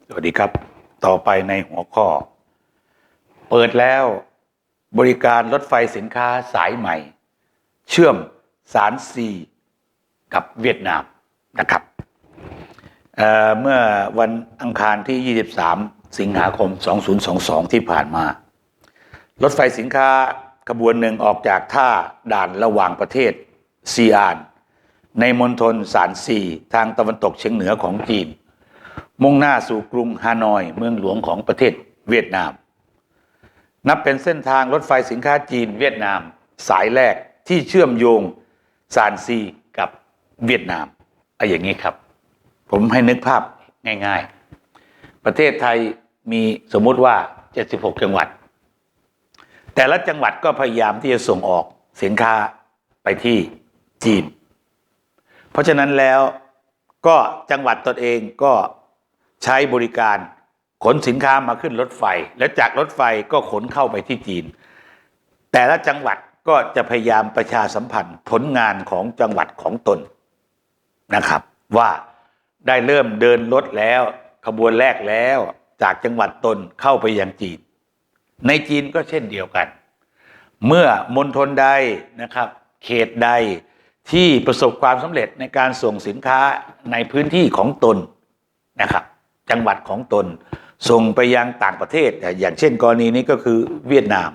สวัสดีครับต่อไปในหัวข้อเปิดแล้วบริการรถไฟสินค้าสายใหม่เชื่อมสานซีกับเวียดนามนะครับเมื่อวันอังคารที่ 23 สิงหาคม 2022 ที่ผ่านมารถไฟสินค้าขบวนหนึ่งออกจากท่าด่านระหว่างประเทศซีอานในมณฑลสานซีทางตะวันตกเฉียงเหนือของจีนมุ่งหน้าสู่กรุงฮานอยเมืองหลวงของประเทศเวียดนามนับเป็นเส้นทางรถไฟสินค้าจีนเวียดนามสายแรกที่เชื่อมโยงซานซีกับเวียดนามอย่างนี้ครับผมให้นึกภาพง่ายๆประเทศไทยมีสมมุติว่า76จังหวัดแต่ละจังหวัดก็พยายามที่จะส่งออกสินค้าไปที่จีนเพราะฉะนั้นแล้วก็จังหวัดตนเองก็ใช้บริการขนสินค้ามาขึ้นรถไฟและจากรถไฟก็ขนเข้าไปที่จีนแต่ละจังหวัดก็จะพยายามประชาสัมพันธ์ผลงานของจังหวัดของตนนะครับว่าได้เริ่มเดินรถแล้วขบวนแรกแล้วจากจังหวัดตนเข้าไปยังจีนในจีนก็เช่นเดียวกันเมื่อมณฑลใดนะครับเขตใดที่ประสบความสำเร็จในการส่งสินค้าในพื้นที่ของตนนะครับจังหวัดของตนส่งไปยังต่างประเทศอย่างเช่นกรณีนี้ก็คือเวียดนาม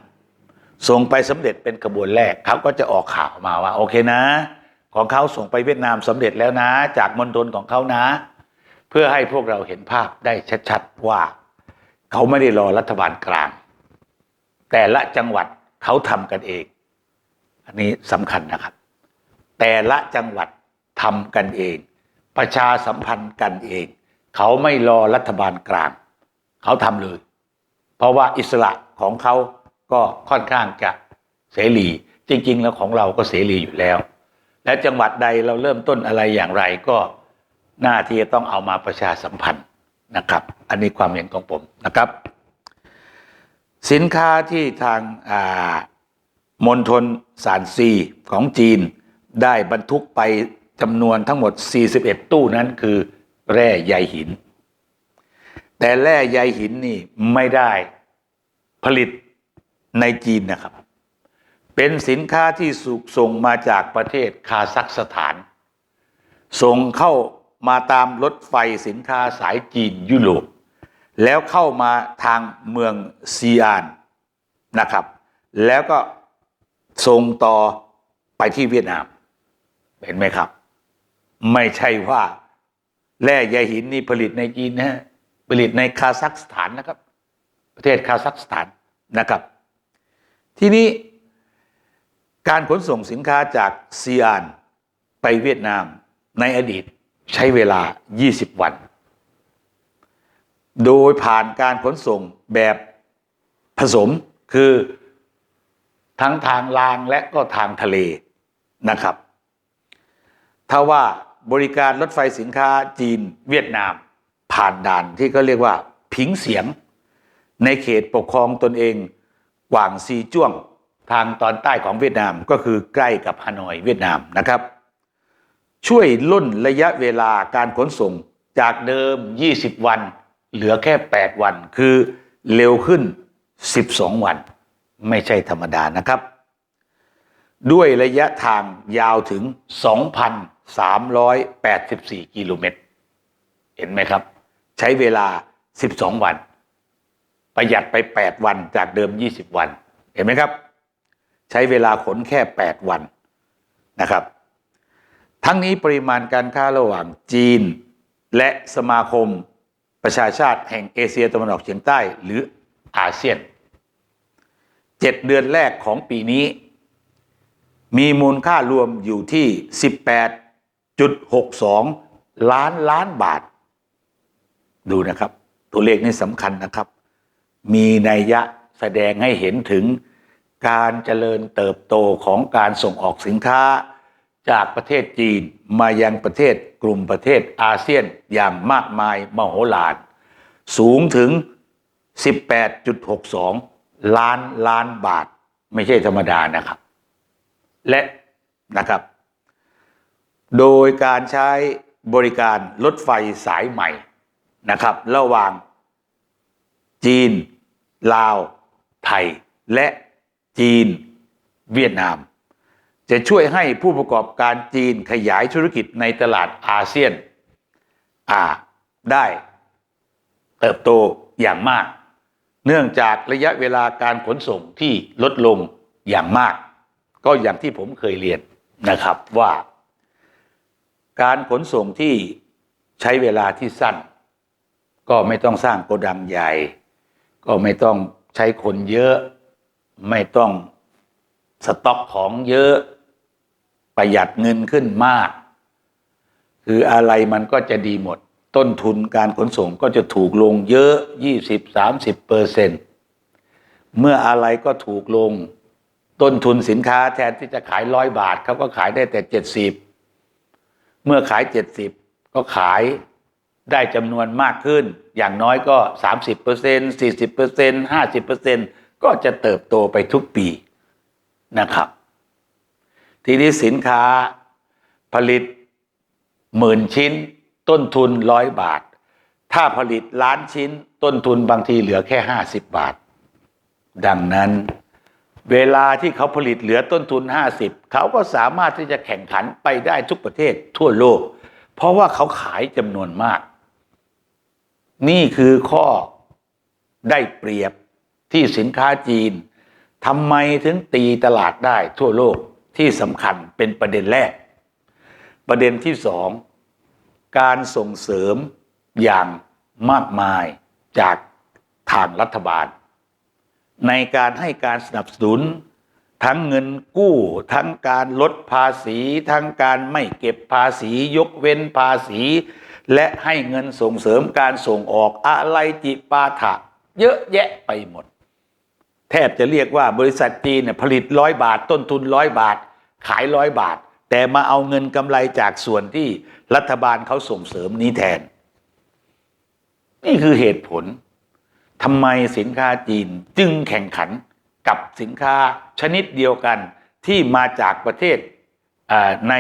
ส่งไปสำเร็จเป็นขบวนแรกเขาก็จะออกข่าวมาว่าโอเคนะของเขาส่งไปเวียดนามสำเร็จแล้วนะจากมณฑลของเขานะเพื่อให้พวกเราเห็นภาพได้ชัดๆว่าเขาไม่ได้รอรัฐบาลกลางแต่ละจังหวัดเขาทำกันเองอันนี้สำคัญนะครับแต่ละจังหวัดทำกันเองประชาสัมพันธ์กันเองเขาไม่รอรัฐบาลกลางเขาทำเลยเพราะว่าอิสระของเขาก็ค่อนข้างจะเสรีจริงๆแล้วของเราก็เสรีอยู่แล้วและจังหวัดใดเราเริ่มต้นอะไรอย่างไรก็น่าที่จะต้องเอามาประชาสัมพันธ์นะครับอันนี้ความเห็นของผมนะครับสินค้าที่ทางมณฑลซานซีของจีนได้บรรทุกไปจำนวนทั้งหมด41ตู้นั้นคือแร่ใยหินแต่แร่ใยหินนี่ไม่ได้ผลิตในจีนนะครับเป็นสินค้าที่ส่งมาจากประเทศคาซัคสถานส่งเข้ามาตามรถไฟสินค้าสายจีนยุโรปแล้วเข้ามาทางเมืองซีอานนะครับแล้วก็ส่งต่อไปที่เวียดนามเห็นไหมครับไม่ใช่ว่าแร่ใยหินนี่ผลิตในจีนนะผลิตในคาซัคสถานนะครับประเทศคาซัคสถานนะครับทีนี้การขนส่งสินค้าจากซีอานไปเวียดนามในอดีตใช้เวลา20วันโดยผ่านการขนส่งแบบผสมคือทั้งทางรางและก็ทางทะเลนะครับถ้าว่าบริการรถไฟสินค้าจีนเวียดนามผ่านด่านที่เขาเรียกว่าผิงเสียงในเขตปกครองตนเองกวางซีจ้วงทางตอนใต้ของเวียดนามก็คือใกล้กับฮานอยเวียดนามนะครับช่วยล่นระยะเวลาการขนส่งจากเดิม20วันเหลือแค่8วันคือเร็วขึ้น12วันไม่ใช่ธรรมดานะครับด้วยระยะทางยาวถึง 2,384 กิโลเมตรเห็นไหมครับใช้เวลา12วันประหยัดไป8วันจากเดิม20วันเห็นไหมครับใช้เวลาขนแค่8วันนะครับทั้งนี้ปริมาณการค้าระหว่างจีนและสมาคมประชาชาติแห่งเอเชียตะวันออกเฉียงใต้หรืออาเซียน7 เดือนแรกของปีนี้มีมูลค่ารวมอยู่ที่ 18.62 ล้านบาทดูนะครับตัวเลขนี้สำคัญนะครับมีนัยยะแสดงให้เห็นถึงการเจริญเติบโตของการส่งออกสินค้าจากประเทศจีนมายังประเทศกลุ่มประเทศอาเซียนอย่างมากมายมโหฬารสูงถึง 18.62 ล้านบาทไม่ใช่ธรรมดานะครับและนะครับโดยการใช้บริการรถไฟสายใหม่ นะครับระหว่างจีนลาวไทยและจีนเวียดนามจะช่วยให้ผู้ประกอบการจีนขยายธุรกิจในตลาดอาเซียนได้เติบโตอย่างมากเนื่องจากระยะเวลาการขนส่งที่ลดลงอย่างมากก็อย่างที่ผมเคยเรียนนะครับว่าการขนส่งที่ใช้เวลาที่สั้นก็ไม่ต้องสร้างโกดังใหญ่ก็ไม่ต้องใช้คนเยอะไม่ต้องสต็อกของเยอะประหยัดเงินขึ้นมากคืออะไรมันก็จะดีหมดต้นทุนการขนส่งก็จะถูกลงเยอะ 20-30%เมื่ออะไรก็ถูกลงต้นทุนสินค้าแทนที่จะขาย100 บาทเขาก็ขายได้แต่70เมื่อขาย70ก็ขายได้จำนวนมากขึ้นอย่างน้อยก็ 30% 40% 50% ก็จะเติบโตไปทุกปีนะครับทีนี้สินค้าผลิต10,000 ชิ้นต้นทุน100 บาทถ้าผลิตล้านชิ้นต้นทุนบางทีเหลือแค่50 บาทดังนั้นเวลาที่เขาผลิตเหลือต้นทุน50เขาก็สามารถที่จะแข่งขันไปได้ทุกประเทศทั่วโลกเพราะว่าเขาขายจำนวนมากนี่คือข้อได้เปรียบที่สินค้าจีนทำไมถึงตีตลาดได้ทั่วโลกที่สำคัญเป็นประเด็นแรกประเด็นที่สองการส่งเสริมอย่างมากมายจากทางรัฐบาลในการให้การสนับสนุนทั้งเงินกู้ทั้งการลดภาษีทั้งการไม่เก็บภาษียกเว้นภาษีและให้เงินส่งเสริมการส่งออกอะไรจิปาถะเยอะแยะไปหมดแทบจะเรียกว่าบริษัทจีนเนี่ยผลิต100 บาทต้นทุน100 บาทขาย100 บาทแต่มาเอาเงินกำไรจากส่วนที่รัฐบาลเขาส่งเสริมนี้แทนนี่คือเหตุผลทำไมสินค้าจีนจึงแข่งขันกับสินค้าชนิดเดียวกันที่มาจากประเทศใน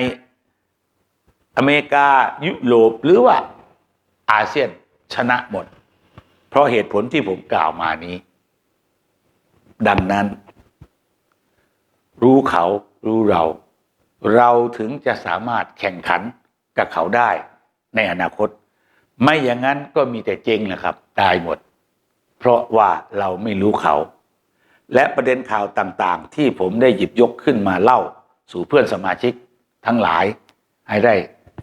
อเมริกายุโรปหรือว่าอาเซียนชนะหมดเพราะเหตุผลที่ผมกล่าวมานี้ดังนั้นรู้เขารู้เราถึงจะสามารถแข่งขันกับเขาได้ในอนาคตไม่อย่างนั้นก็มีแต่เจ๊งแหละครับตายหมดเพราะว่าเราไม่รู้เขาและประเด็นข่าวต่างๆที่ผมได้หยิบยกขึ้นมาเล่าสู่เพื่อนสมาชิกทั้งหลายให้ได้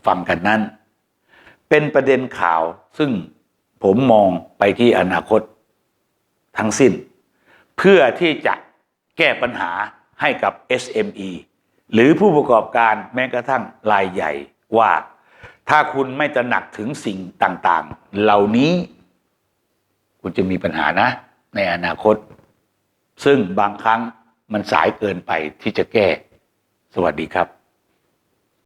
ฟังกันนั้นเป็นประเด็นข่าวซึ่งผมมองไปที่อนาคตทั้งสิ้นเพื่อที่จะแก้ปัญหาให้กับ SME หรือผู้ประกอบการแม้กระทั่งรายใหญ่ว่าถ้าคุณไม่ตระหนักถึงสิ่งต่างๆเหล่านี้คุณจะมีปัญหานะในอนาคตซึ่งบางครั้งมันสายเกินไปที่จะแก้สวัสดีครับ